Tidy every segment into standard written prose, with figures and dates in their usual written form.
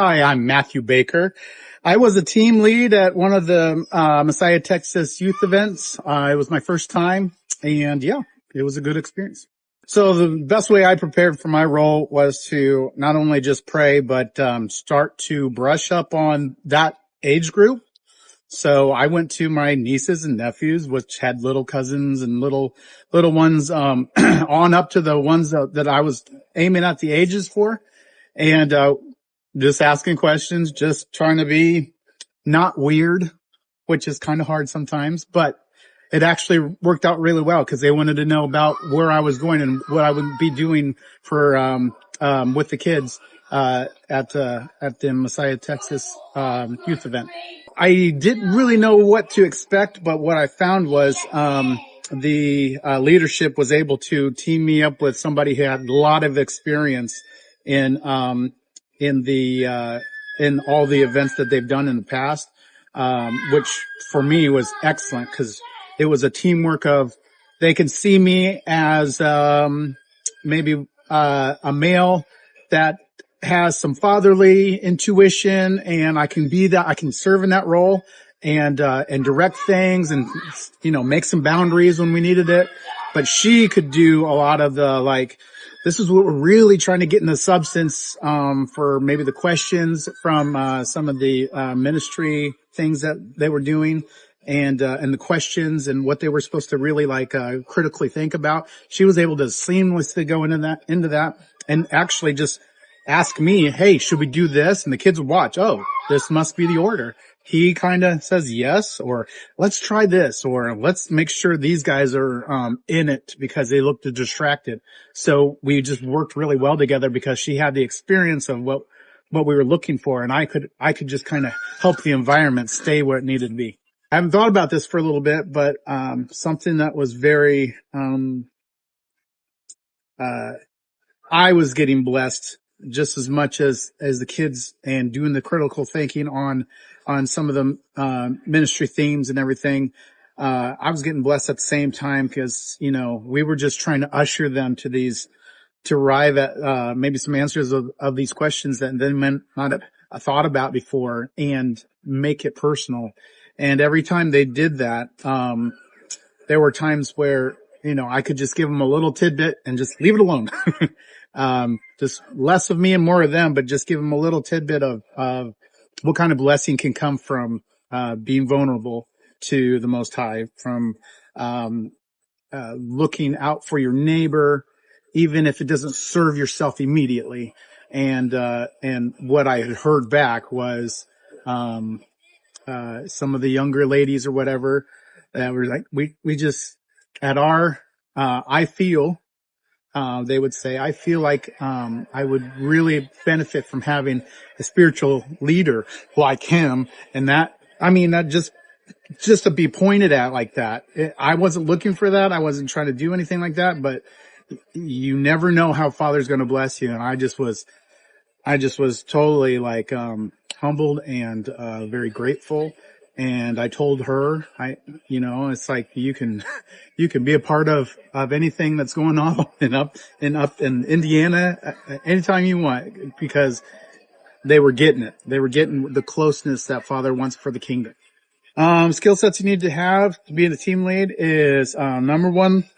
Hi, I'm Matthew Baker. I was a team lead at one of the Messiah, Texas youth events. It was my first time, and yeah, it was a good experience. So the best way I prepared for my role was to not only just pray, but start to brush up on that age group. So I went to my nieces and nephews, which had little cousins and little ones, on up to the ones that I was aiming at the ages for. And, just asking questions, just trying to be not weird, which is kind of hard sometimes, but it actually worked out really well because they wanted to know about where I was going and what I would be doing for, with the kids, at the Messiah, Texas, youth event. I didn't really know what to expect, but what I found was, the leadership was able to team me up with somebody who had a lot of experience in in the in all the events that they've done in the past, which for me was excellent because it was a teamwork of they can see me as maybe a male that has some fatherly intuition, and I can be that. I can serve in that role and direct things and, make some boundaries when we needed it. But she could do a lot of the, like, this is what we're really trying to get in the substance, for maybe the questions from, some of the, ministry things that they were doing and the questions and what they were supposed to really critically think about. She was able to seamlessly go into that and actually just ask me, hey, should we do this? And the kids would watch. Oh, this must be the order. He kind of says yes, or let's try this, or let's make sure these guys are in it because they looked distracted. So we just worked really well together because she had the experience of what we were looking for, and I could just kind of help the environment stay where it needed to be. I haven't thought about this for a little bit, but something that was very I was getting blessed just as much as the kids and doing the critical thinking on some of the ministry themes and everything. I was getting blessed at the same time because, we were just trying to usher them to arrive at maybe some answers of these questions that they might not have thought about before and make it personal. And every time they did that, there were times where, I could just give them a little tidbit and just leave it alone. Just less of me and more of them, but just give them a little tidbit of what kind of blessing can come from, being vulnerable to the Most High, from, looking out for your neighbor, even if it doesn't serve yourself immediately. And what I had heard back was, some of the younger ladies or whatever that were like, we just, at our, I feel, they would say, I feel like, I would really benefit from having a spiritual leader like him. And that just to be pointed at like that. I wasn't looking for that. I wasn't trying to do anything like that, but you never know how Father's going to bless you. And I just was totally humbled and, very grateful. And I told her, it's like you can be a part of anything that's going on up in Indiana anytime you want, because they were getting it. They were getting the closeness that Father wants for the kingdom. Skill sets you need to have to be the team lead is, number one,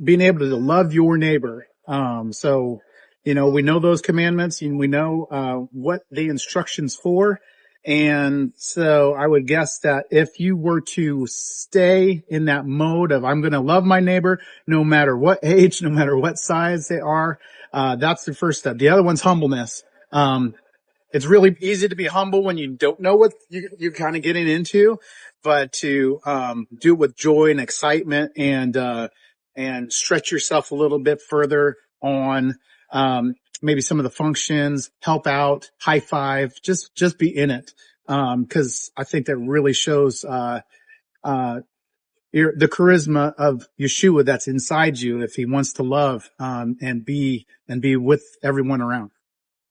being able to love your neighbor. We know those commandments and we know, what the instructions for. And so I would guess that if you were to stay in that mode of, I'm going to love my neighbor, no matter what age, no matter what size they are, that's the first step. The other one's humbleness. It's really easy to be humble when you don't know what you're kind of getting into, but to, do it with joy and excitement and stretch yourself a little bit further on, maybe some of the functions, help out, high five, just be in it. Cause I think that really shows, the charisma of Yeshua that's inside you if he wants to love, and be with everyone around.